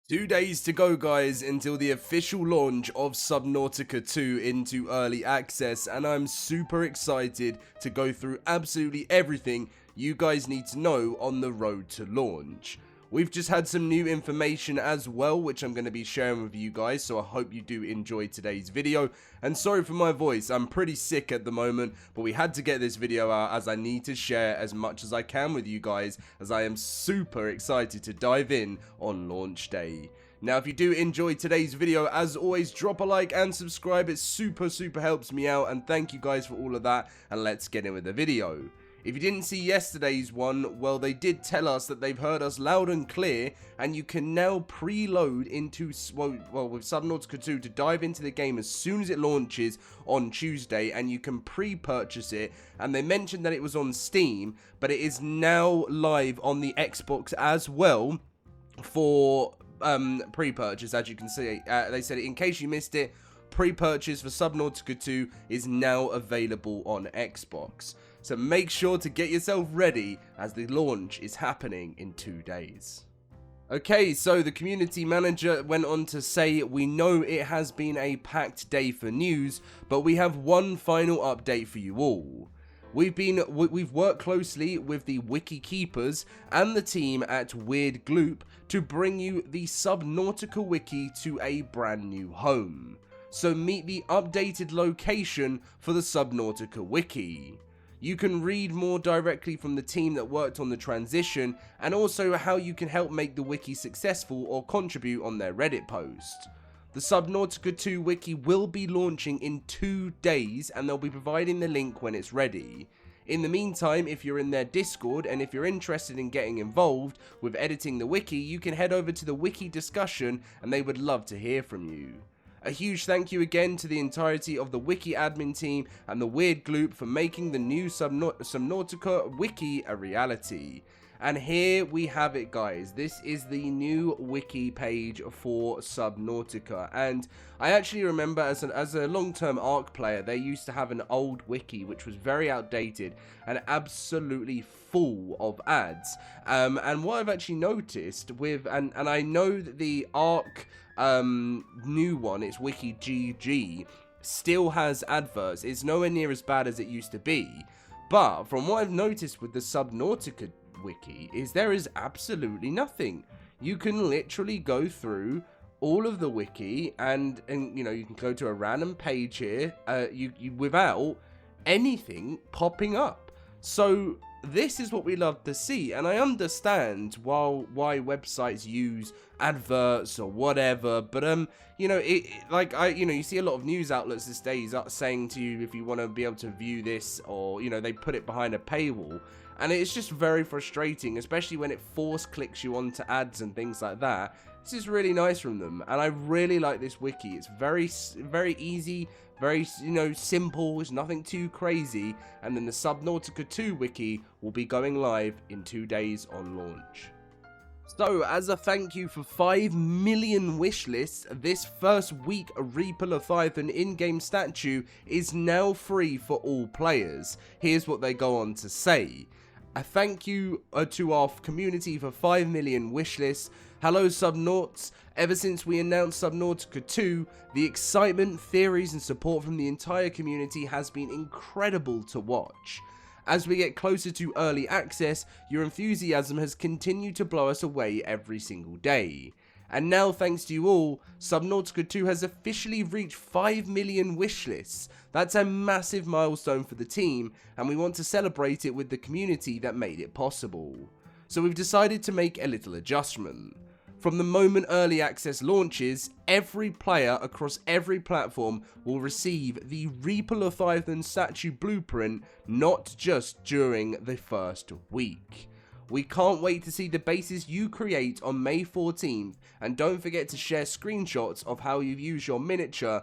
2 days to go, guys, until the official launch of Subnautica 2 into early access, and I'm super excited to go through absolutely everything you guys need to know on the road to launch. We've just had some new information as well, which I'm going to be sharing with you guys, so I hope you do enjoy today's video. And sorry for my voice, I'm pretty sick at the moment, but we had to get this video out as I need to share as much as I can with you guys, as I am super excited to dive in on launch day. Now, if you do enjoy today's video, as always, drop a like and subscribe. It super helps me out, and thank you guys for all of that, and let's get in with the video. If you didn't see yesterday's one, well, they did tell us that they've heard us loud and clear, and you can now preload into, well, with Subnautica 2 to dive into the game as soon as it launches on Tuesday, and you can pre-purchase it. And they mentioned that it was on Steam, but it is now live on the Xbox as well for pre-purchase. As you can see, they said, in case you missed it, pre-purchase for Subnautica 2 is now available on Xbox. So make sure to get yourself ready, as the launch is happening in 2 days. Okay, so the community manager went on to say, we know it has been a packed day for news, but we have one final update for you all. We've worked closely with the wiki keepers and the team at Weird Gloop to bring you the Subnautica Wiki to a brand new home. So meet the updated location for the Subnautica Wiki. You can read more directly from the team that worked on the transition, and also how you can help make the wiki successful or contribute on their Reddit post. The Subnautica 2 wiki will be launching in 2 days, and they'll be providing the link when it's ready. In the meantime, if you're in their Discord, and if you're interested in getting involved with editing the wiki, you can head over to the wiki discussion, and they would love to hear from you. A huge thank you again to the entirety of the wiki admin team and the Weird Gloop for making the new Subnautica wiki a reality. And here we have it, guys. This is the new wiki page for Subnautica, and I actually remember as a long-term Ark player, they used to have an old wiki which was very outdated and absolutely full of ads. And what I've actually noticed with, and I know that the Ark new one, it's Wiki GG, still has adverts. It's nowhere near as bad as it used to be, but from what I've noticed with the Subnautica wiki is there is absolutely nothing. You can literally go through all of the wiki and you know, you can go to a random page here you without anything popping up. So this is what we love to see, and I understand why websites use adverts or whatever, but you know, you see a lot of news outlets these days saying to you, if you want to be able to view this, or you know, they put it behind a paywall, and it's just very frustrating, especially when it force clicks you onto ads and things like that. This is really nice from them, and I really like this wiki. It's very easy, very, you know, simple. It's nothing too crazy. And then the Subnautica 2 wiki will be going live in 2 days on launch. So, as a thank you for 5 million wishlists, this first week Reaper Leviathan in-game statue is now free for all players. Here's what they go on to say. A thank you to our community for 5 million wishlists. Hello Subnauts. Ever since we announced Subnautica 2, the excitement, theories and support from the entire community has been incredible to watch. As we get closer to early access, your enthusiasm has continued to blow us away every single day. And now, thanks to you all, Subnautica 2 has officially reached 5 million wishlists. That's a massive milestone for the team, and we want to celebrate it with the community that made it possible. So we've decided to make a little adjustment. From the moment early access launches, every player across every platform will receive the Reaper Leviathan Statue blueprint, not just during the first week. We can't wait to see the bases you create on May 14th, and don't forget to share screenshots of how you've used your miniature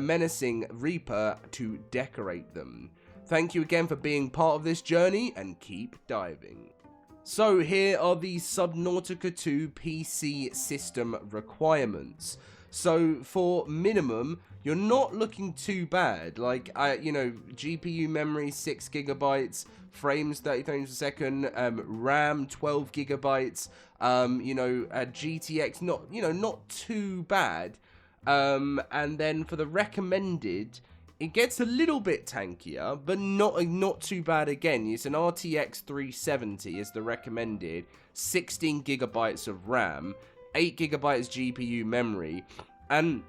menacing Reaper to decorate them. Thank you again for being part of this journey, and keep diving. So here are the Subnautica 2 PC system requirements. So for minimum, you're not looking too bad. Like, you know, GPU memory 6 gigabytes, frames 30 frames per second, RAM 12 gigabytes, you know, GTX not too bad. And then for the recommended, it gets a little bit tankier, but not too bad again. It's an RTX 370 is the recommended, 16 gigabytes of RAM, 8 gigabytes GPU memory, and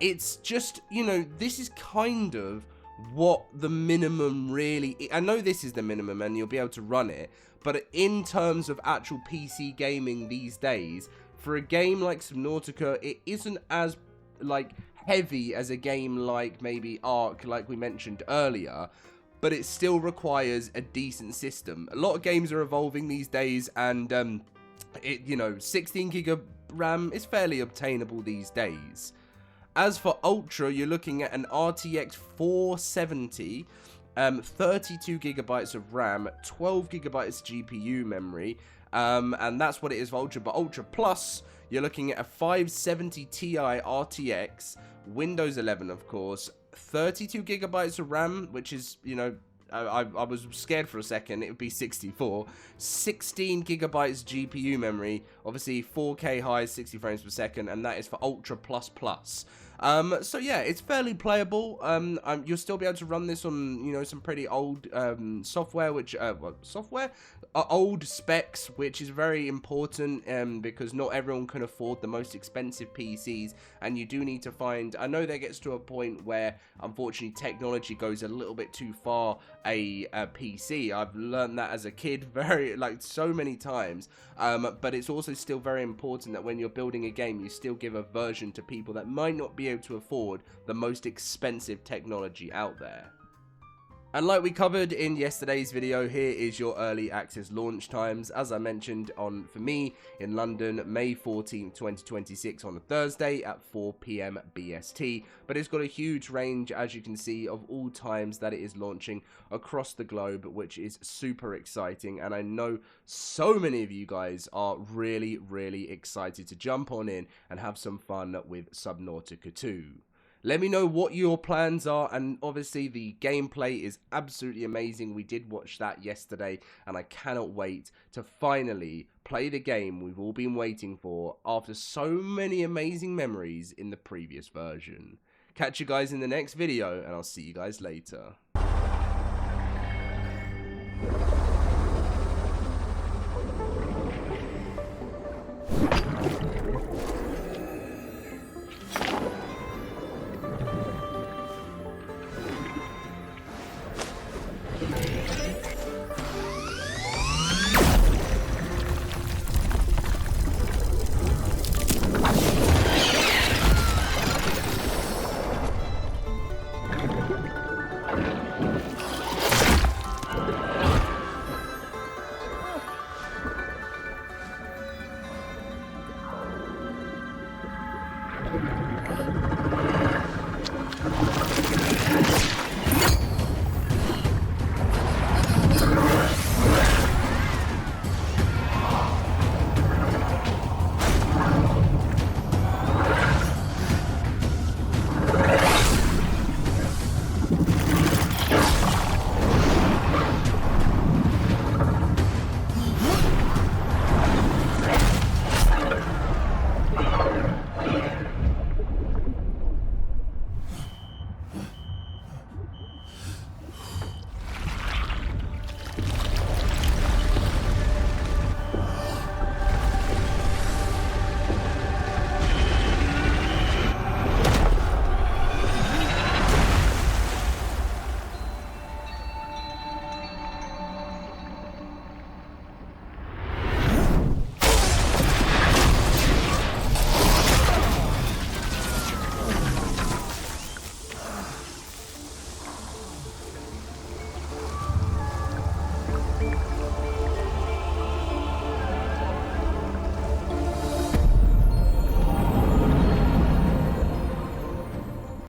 it's just, you know, this is kind of what the minimum really... I know this is the minimum and you'll be able to run it, but in terms of actual PC gaming these days, for a game like Subnautica, it isn't as, like, heavy as a game like maybe Ark, like we mentioned earlier, but it still requires a decent system. A lot of games are evolving these days, and you know, 16 gig of RAM is fairly obtainable these days. As for Ultra, you're looking at an RTX 470, 32 gigabytes of RAM, 12 gigabytes GPU memory, and that's what it is for Ultra. But Ultra Plus, you're looking at a 570 Ti RTX, Windows 11 of course, 32 gigabytes of RAM, which is, you know, I was scared for a second, it would be 64, 16 gigabytes GPU memory, obviously 4K high, 60 frames per second, and that is for Ultra Plus Plus. So yeah, it's fairly playable. You'll still be able to run this on, you know, some pretty old software, which old specs, which is very important, because not everyone can afford the most expensive PCs, and you do need to find... I know there gets to a point where, unfortunately, technology goes a little bit too far a PC. I've learned that as a kid so many times, but it's also still very important that when you're building a game, you still give a version to people that might not be able to afford the most expensive technology out there. And like we covered in yesterday's video, here is your early access launch times. As I mentioned, for me in London, May 14th, 2026 on a Thursday at 4 PM BST. But it's got a huge range, as you can see, of all times that it is launching across the globe, which is super exciting. And I know so many of you guys are really, really excited to jump on in and have some fun with Subnautica 2. Let me know what your plans are, and obviously the gameplay is absolutely amazing. We did watch that yesterday, and I cannot wait to finally play the game we've all been waiting for after so many amazing memories in the previous version. Catch you guys in the next video, and I'll see you guys later.